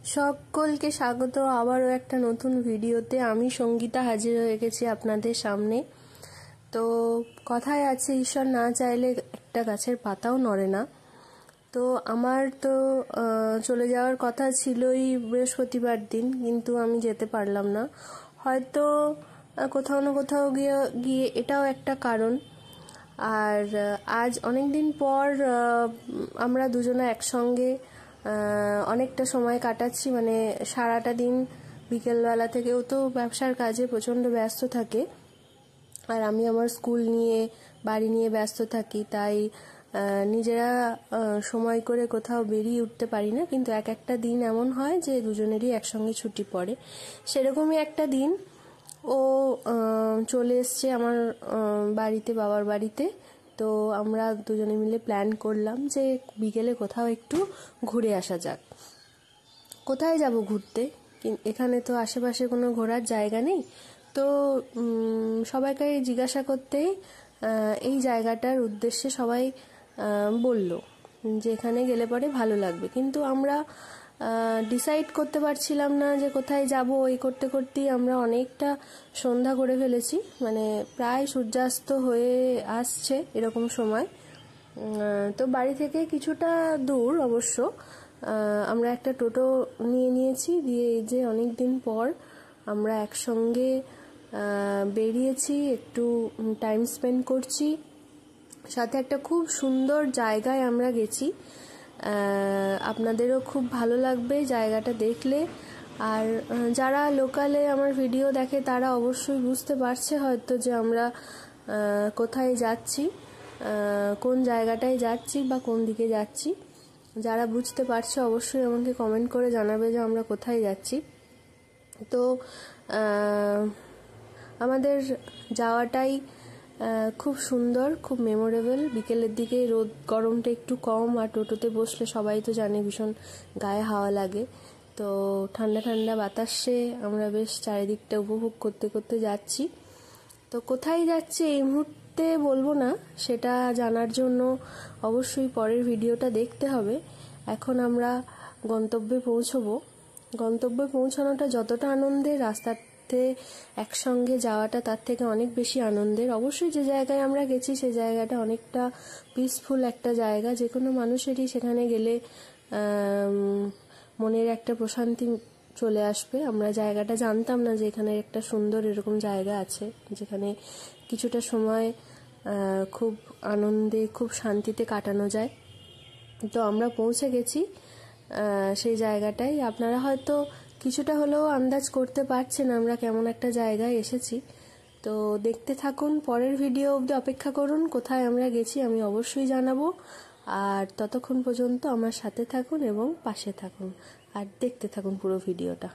সকলকে স্বাগত আবারও একটা নতুন ভিডিওতে। আমি সঙ্গীতা হাজির হয়ে গেছি আপনাদের সামনে। তো কথায় আছে, ঈশ্বর না চাইলে একটা গাছের পাতাও নড়ে না। তো আমার তো চলে যাওয়ার কথা ছিলই বৃহস্পতিবার দিন, কিন্তু আমি যেতে পারলাম না। হয়তো কোথাও না কোথাও গিয়ে এটাও একটা কারণ। আর আজ অনেক দিন পর আমরা দুজনে একসঙ্গে অনেকটা সময় কাটাচ্ছি, মানে সারাটা দিন। বিকেলবেলা থেকেও তো ব্যবসার কাজে প্রচণ্ড ব্যস্ত থাকে, আর আমি আমার স্কুল নিয়ে বাড়ি নিয়ে ব্যস্ত থাকি, তাই নিজেরা সময় করে কোথাও বেরিয়ে উঠতে পারি না। কিন্তু এক একটা দিন এমন হয় যে দুজনেরই একসঙ্গে ছুটি পড়ে। সেরকমই একটা দিন ও চলে এসছে আমার বাড়িতে, বাবার বাড়িতে। তো আমরা দুজনে মিলে প্ল্যান করলাম যে বিকেলে কোথাও একটু ঘুরে আসা যাক। কোথায় যাব ঘুরতে? এখানে তো আশেপাশে কোনো ঘোরার জায়গা নেই। তো সবাইকে জিজ্ঞাসা করতেই এই জায়গাটার উদ্দেশ্যে সবাই বলল যে এখানে গেলে পরে ভালো লাগবে। কিন্তু আমরা ডিসাইড করতে পারছিলাম না যে কোথায় যাব। এই করতে করতেই আমরা অনেকটা সন্ধ্যা করে ফেলেছি, মানে প্রায় সূর্যাস্ত হয়ে আসছে এরকম সময়। তো বাড়ি থেকে কিছুটা দূর অবশ্য আমরা একটা টোটো নিয়েছি, দিয়ে এই যে অনেক দিন পর আমরা একসঙ্গে বেরিয়েছি, একটু টাইম স্পেন্ড করছি। সাথে একটা খুব সুন্দর জায়গায় আমরা গেছি, আপনাদেরও খুব ভালো লাগবে জায়গাটা দেখলে। আর যারা লোকালে আমার ভিডিও দেখে তারা অবশ্যই বুঝতে পারছে হয়তো যে আমরা কোথায় যাচ্ছি, কোন জায়গাটায় যাচ্ছি বা কোন দিকে যাচ্ছি। যারা বুঝতে পারছে অবশ্যই আমাকে কমেন্ট করে জানাবে যে আমরা কোথায় যাচ্ছি। তো আমাদের যাওয়াটাই খুব সুন্দর, খুব মেমোরেবল। বিকেলের দিকে রোদ গরমটা একটু কম, আর টোটোতে বসলে সবাই তো জানে ভীষণ গায়ে হাওয়া লাগে। তো ঠান্ডা ঠান্ডা বাতাসে আমরা বেশ চারিদিকটা উপভোগ করতে করতে যাচ্ছি। তো কোথায় যাচ্ছি এই মুহূর্তে বলবো না, সেটা জানার জন্য অবশ্যই পরের ভিডিওটা দেখতে হবে। এখন আমরা গন্তব্যে পৌঁছবো। গন্তব্যে পৌঁছানোটা যতটা আনন্দের, রাস্তাতে একসঙ্গে যাওয়াটা তার থেকে অনেক বেশি আনন্দের। অবশ্যই যে জায়গায় আমরা গেছি সে জায়গাটা অনেকটা পিসফুল একটা জায়গা। যে কোনো মানুষেরই সেখানে গেলে মনের একটা প্রশান্তি চলে আসবে। আমরা জায়গাটা জানতাম না যে এখানে একটা সুন্দর এরকম জায়গা আছে, যেখানে কিছুটা সময় খুব আনন্দে, খুব শান্তিতে কাটানো যায়। তো আমরা পৌঁছে গেছি সেই জায়গাটায়। আপনারা হয়তো কিছুটা হলেও আন্দাজ করতে পারছেন আমরা কেমন একটা জায়গায় এসেছি। তো দেখতে থাকুন, পরের ভিডিও অবধি অপেক্ষা করুন। কোথায় আমরা গেছি আমি অবশ্যই জানাবো। আর ততক্ষণ পর্যন্ত আমার সাথে থাকুন এবং পাশে থাকুন, আর দেখতে থাকুন পুরো ভিডিওটা।